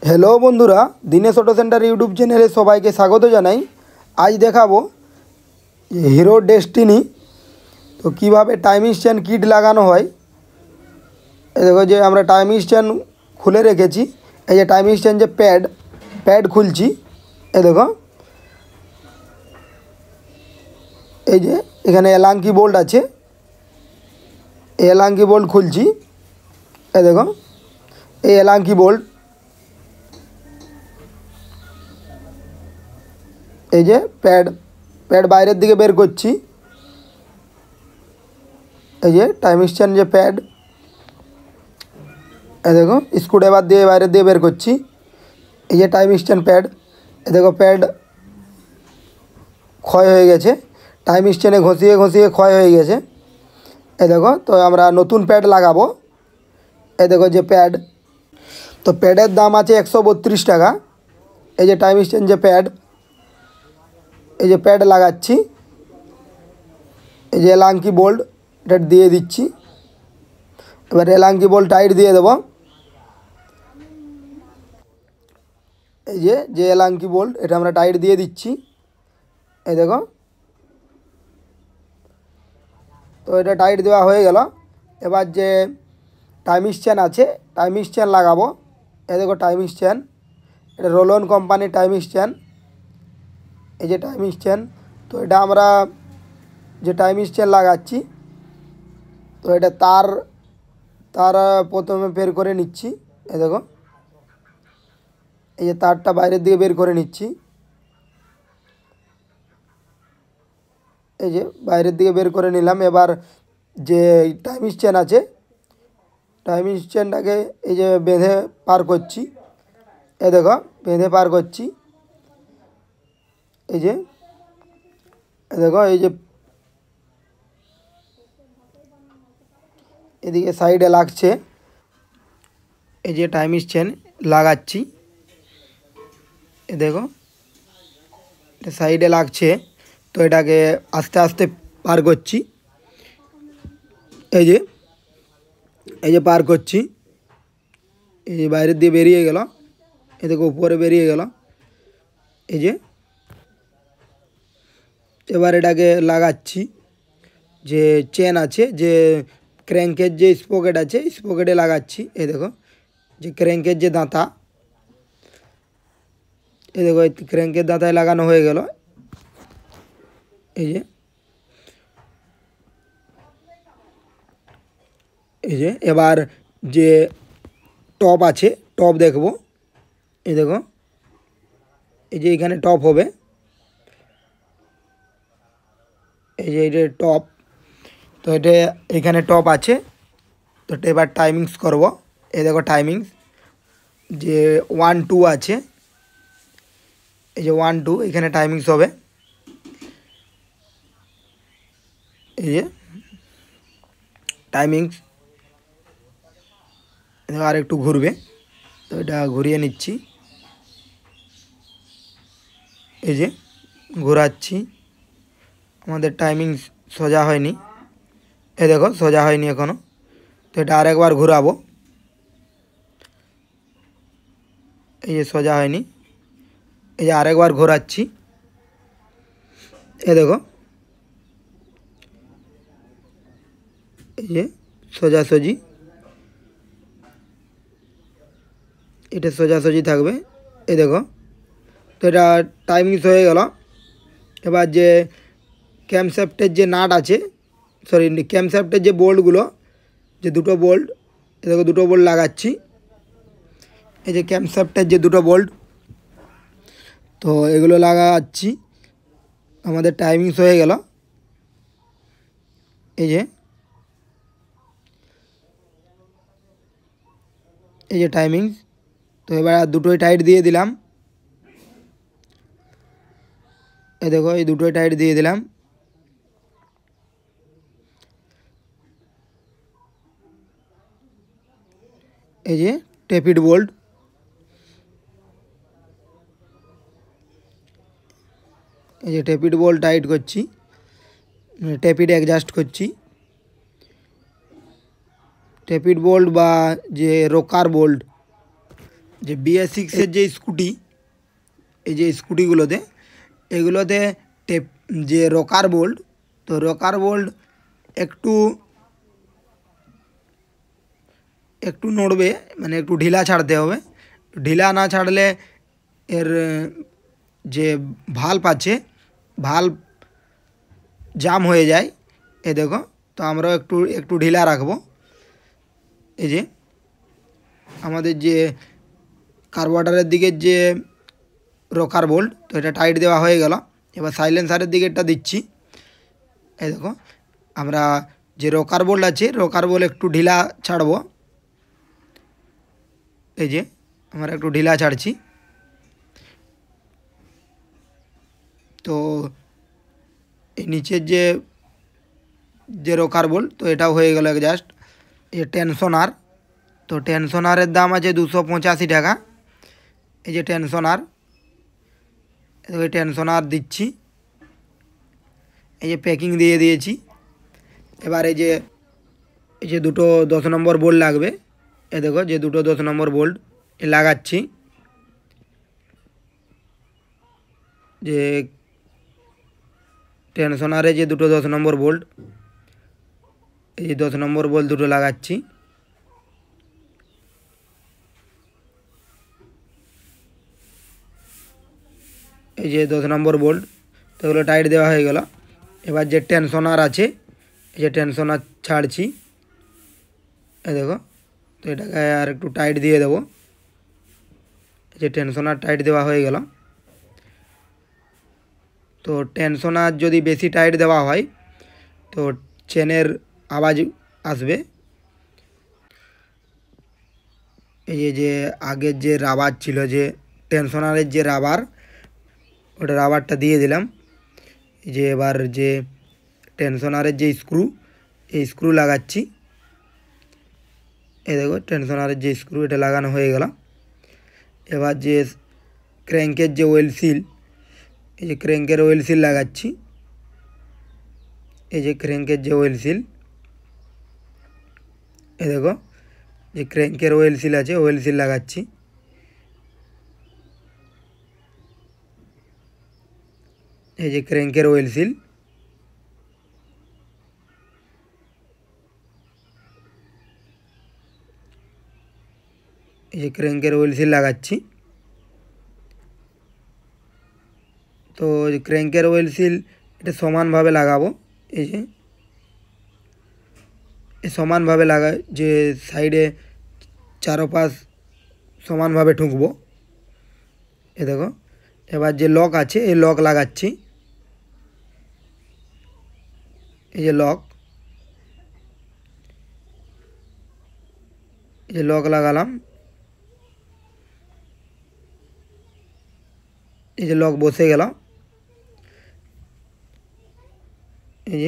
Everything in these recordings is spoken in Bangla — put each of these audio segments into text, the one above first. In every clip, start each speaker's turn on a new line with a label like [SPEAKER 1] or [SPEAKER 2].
[SPEAKER 1] হ্যালো বন্ধুরা, দিনেশ অটো সেন্টার ইউটিউব চ্যানেলে সবাইকে স্বাগত জানাই। আজ দেখাবো হিরো ডেস্টিনি তো কীভাবে টাইমিং স্ট্যান্ড কিট লাগানো হয়। এই দেখো যে আমরা টাইমিং স্ট্যান্ড খুলে রেখেছি। এই যে টাইমিং স্ট্যান্ড যে প্যাড খুলছি। এই দেখো, এই যে এখানে এলাঙ্কি বোল্ট আছে, এই এলাঙ্কি বোল্ট খুলছি। এই দেখো, এই এলাঙ্কি বোল্ট, এই যে প্যাড বাইরের দিকে বের করছি। এই যে টাইমিং স্ট্যান্ড যে প্যাড, এই দেখো স্ক্রুড্রাইভার দিয়ে বাইরের দিয়ে বের করছি। এই যে টাইমিং স্ট্যান্ড প্যাড, এই দেখো প্যাড ক্ষয় হয়ে গেছে, টাইমিং স্ট্যান্ডে ঘষিয়ে ঘষিয়ে ক্ষয় হয়ে গেছে। এই দেখো, তো আমরা নতুন প্যাড লাগাবো। এই দেখো যে প্যাড, তো প্যাডের দাম আছে 132 টাকা। এই যে টাইমিং স্ট্যান্ড যে প্যাড, এই যে প্যাড লাগাচ্ছি। এই যে এলাঙ্কি বোল্ট এটা দিয়ে দিচ্ছি। এবার এলাঙ্কি বোল্ট টাইট দিয়ে দেবো। এই যে এলাঙ্কি বোল্ট এটা আমরা টাইট দিয়ে দিচ্ছি। এই দেখো, তো এটা টাইট দেওয়া হয়ে গেল। এবার যে টাইমিং স্ট্যান্ড আছে, টাইমিং স্ট্যান্ড লাগাবো। এই দেখো টাইমিং স্ট্যান্ড, এটা রোলন কোম্পানির টাইমিং স্ট্যান্ড। এই যে টাইমিং স্ট্যান্ড, তো এটা আমরা যে টাইমিং স্ট্যান্ড লাগাচ্ছি, তো এটা তার প্রথমে বের করে নিচ্ছি। এই দেখো, এই যে তারটা বাইরের দিকে বের করে নিচ্ছি। এই যে বাইরের দিকে বের করে নিলাম। এবার যে টাইমিং স্ট্যান্ড আছে, টাইমিং স্ট্যান্ডটাকে এই যে বেঁধে পার করছি। এই দেখো বেঁধে পার করছি। এই যে দেখো, এই যে এদিকে সাইডে লাগছে। এই যে টাইমিং স্ট্যান্ড লাগাচ্ছি। এ দেখো এটা সাইডে লাগছে, তো এটাকে আস্তে আস্তে পার করছি। এই যে পার করছি। এই যে বাইরের দিয়ে বেরিয়ে গেল, এ দেখো উপরে বেরিয়ে গেল। এই যে এবার এটাকে লাগাচ্ছি। যে চেন আছে, যে ক্র্যাঙ্কের যে স্পকেট আছে, স্পকেটে লাগাচ্ছি। এই দেখো যে ক্র্যাঙ্কের যে দাঁতা, এই দেখো এই ক্র্যাঙ্কের দাঁতায় লাগানো হয়ে গেল। এই যে এবার যে টপ আছে, টপ দেখব। এই দেখো, এই যে এখানে টপ হবে। এই যে এটা টপ, তো এটা এখানে টপ আছে। তো এটা এবার টাইমিংস করব। এই দেখো টাইমিংস যে 1 2 আছে। এই যে 1 2 এখানে টাইমিংস হবে। এই যে টাইমিংস, আর একটু ঘুরবে, তো এটা ঘুরিয়ে নিচ্ছি। এই যে ঘোরাচ্ছি, আমাদের টাইমিং সোজা হয়নি। এই দেখো সোজা হয়নি এখনও, তো এটা আরেকবার ঘোরাবো। এই যে সোজা হয়নি, এই যে আরেকবার ঘোরাচ্ছি। এই দেখো, এই যে সোজাসুজি, এটা সোজাসুজি থাকবে। এই দেখো, তো এটা টাইমিংস হয়ে গেল। এবার যে ক্যামশ্যাফটের যে নাট আছে, সরি ক্যামশ্যাফটের যে বোল্টগুলো, যে দুটো বোল্ট, এ দেখো দুটো বোল্ট লাগাচ্ছি। এই যে ক্যামশ্যাফটের যে দুটো বোল্ট, তো এগুলো লাগাচ্ছি। আমাদের টাইমিংস হয়ে গেল। এই যে টাইমিংস, তো এবার আর দুটোই টাইট দিয়ে দিলাম। এই দেখো এই দুটোই টাইট দিয়ে দিলাম। এই যে টেপিড বোল্ট, এই যে টেপিড বোল্ট টাইট করছি, টেপিড অ্যাডজাস্ট করছি। টেপিড বোল্ট বা যে রোকার বোল্ট, যে BS6-এর যে স্কুটি, এই যে স্কুটিগুলোতে এগুলোতে টেপ যে রকার বোল্ট, তো রকার বোল্ট একটু একটু নড়বে, মানে একটু ঢিলা ছাড়তে হবে। ঢিলা না ছাড়লে এর যে ভাল্ব আছে, ভাল্ব জাম হয়ে যায়। এ দেখো, তো আমরা একটু একটু ঢিলা রাখবো। এই যে আমাদের যে কার্বোরেটরের দিকের যে রকার বোল্ট, তো এটা টাইট দেওয়া হয়ে গেল। এবার সাইলেন্সারের দিকেরটা দিচ্ছি। এই দেখো, আমরা যে রকার বোল্ট আছে, রকার বোল্ট একটু ঢিলা ছাড়বো। এই যে আমরা একটু ঢিলা ছাড়ছি। তো এই নিচের যে যে রকার বোল্ট, তো এটাও হয়ে গেল জাস্ট। এই টেনশনার, তো টেনশনারের দাম আছে 285 টাকা। এই যে টেনশনার, এই টেনশনার দিচ্ছি। এই যে প্যাকিং দিয়ে দিয়েছি। এবার এই যে দুটো 10 নম্বর বোল্ট লাগবে, এ দেখো যে দুটো 10 নম্বর বোল্ট এ লাগাচ্ছি। যে টেনশনারে যে দুটো 10 নম্বর বোল্ট, এই 10 নম্বর বোল্ট দুটো লাগাচ্ছি। এই যে 10 নম্বর বোল্ট, তো এগুলো টাইট দেওয়া হয়ে গেল। এবার যে টেনশনার আছে, এই যে টেনশনার ছাড়ছি। এই দেখো, তো এটাকে আর একটু টাইট দিয়ে দেবো। এই যে টেনশনার টাইট দেওয়া হয়ে গেল। তো টেনশনার যদি বেশি টাইট দেওয়া হয় তো চেনের আওয়াজ আসবে। এই যে আগের যে রাবার ছিল, যে টেনশনারের যে রাবার, ওটা রাবারটা দিয়ে দিলাম। এই যে এবার যে টেনশনারের যে স্ক্রু, এই স্ক্রু লাগাচ্ছি। এই দেখো টেনশনারের যে স্ক্রু, এটা লাগানো হয়ে গেল। এবার যে ক্র্যাঙ্কের যে ওয়েল সিল, এই যে ক্র্যাঙ্কের ওয়েল সিল লাগাচ্ছি। এই যে ক্র্যাঙ্কের যে ওয়েল সিল, এই দেখো যে ক্র্যাঙ্কের ওয়েল সিল আছে, ওয়েল সিল লাগাচ্ছি। এই যে ক্র্যাঙ্কের ওয়েল সিল, এই যে ক্র্যাঙ্কের ওয়েল সিল লাগাচ্ছি। তো ক্র্যাঙ্কের ওয়েল সিল এটা সমানভাবে লাগাবো। এই যে সমানভাবে লাগা, যে সাইডে চারোপাশ সমানভাবে ঠুকবো। এ দেখো, এবার যে লক আছে, এই লক লাগাচ্ছি। এই যে লক, এই যে লক লাগালাম। এই যে লক বসে গেল। এই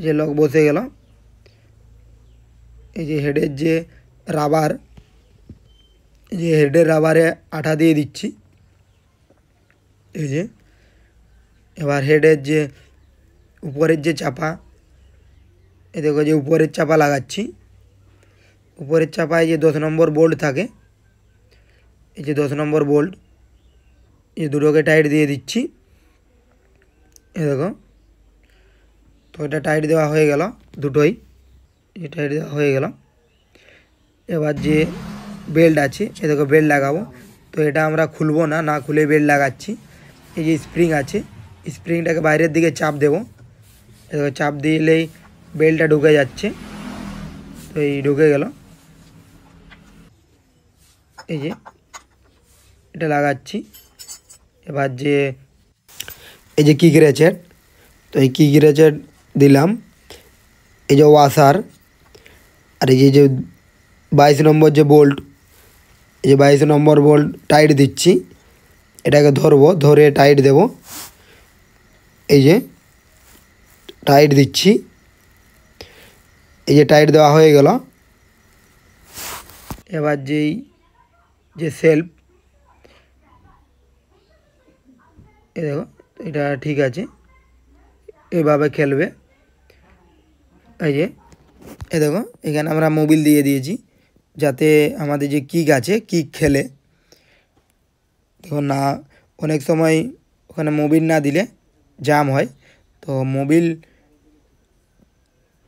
[SPEAKER 1] যে লক বসে গেল। এই যে হেডের যে রাবার, এই যে হেডের রাবারে আঠা দিয়ে দিচ্ছি। এই যে এবার হেডের যে উপরের যে চাপা, এই দেখো যে উপরের চাপা লাগাচ্ছি। উপরের চাপায় যে 10 নম্বর বোল্ট থাকে, এই যে 10 নম্বর বোল্ট, এই দুটোকে টাইট দিয়ে দিচ্ছি। এই দেখো, তো এটা টাইট দেওয়া হয়ে গেল দুটোই, এই টাইট দেওয়া হয়ে গেল। এবার যে বেল্ট আছে, এ দেখো বেল্ট লাগাবো। তো এটা আমরা খুলবো না, না খুলে বেল্ট লাগাচ্ছি। এই যে স্প্রিং আছে, স্প্রিংটাকে বাইরের দিকে চাপ দেবো। এ দেখো চাপ দিলেই বেল্টটা ঢুকে যাচ্ছে। তো এই ঢুকে গেল। এই যে এটা লাগাচ্ছি। এবার যে এই যে কিক রেচেট, তো এই কিক রেচেট দিলাম। এই যে ওয়াশার, আর এই যে 22 নম্বর যে বোল্ট, এই যে 22 নম্বর বোল্ট টাইট দিচ্ছি। এটাকে ধরবো, ধরে টাইট দেব। এই যে টাইট দিচ্ছি। এই যে টাইট দেওয়া হয়ে গেল। এবার যে সেলফ, এই দেখো এটা ঠিক আছে, এইভাবে খেলবে। এই যে এ দেখো এখানে আমরা মোবিল দিয়ে দিয়েছি, যাতে আমাদের যে কিক আছে কিক খেলে। দেখো না, অনেক সময় ওখানে মোবিল না দিলে জাম হয়, তো মোবিল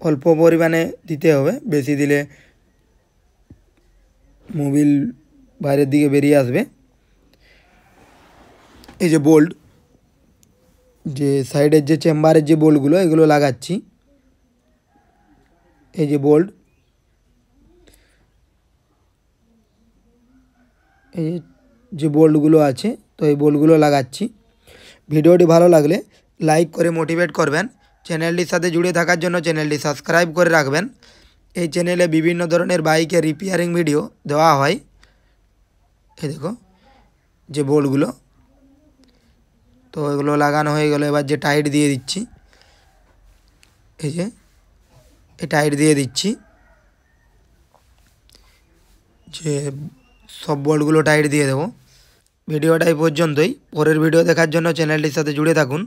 [SPEAKER 1] অল্প পরিমাণে দিতে হবে, বেশি দিলে মোবিল বাইরের দিকে বেরিয়ে আসবে। এই যে বোল্ট, যে সাইডের যে চেম্বারের যে বোল্টগুলো এগুলো লাগাচ্ছি। এই যে বোল্ট, এই যে বোল্টগুলো আছে, তো এই বোল্টগুলো লাগাচ্ছি। ভিডিওটি ভালো লাগলে লাইক করে মোটিভেট করবেন। চ্যানেলটির সাথে জুড়ে থাকার জন্য চ্যানেলটি সাবস্ক্রাইব করে রাখবেন। এই চ্যানেলে বিভিন্ন ধরনের বাইকের রিপেয়ারিং ভিডিও দেওয়া হয়। এই দেখো যে বোল্টগুলো, তো এগুলো লাগানো হয়ে গেল। এবার যে টাইট দিয়ে দিচ্ছি, এই যে এই টাইট দিয়ে দিচ্ছি, যে সব বোল্টগুলো টাইট দিয়ে দেবো। ভিডিওটা এই পর্যন্তই। পরের ভিডিও দেখার জন্য চ্যানেলটির সাথে জুড়ে থাকুন।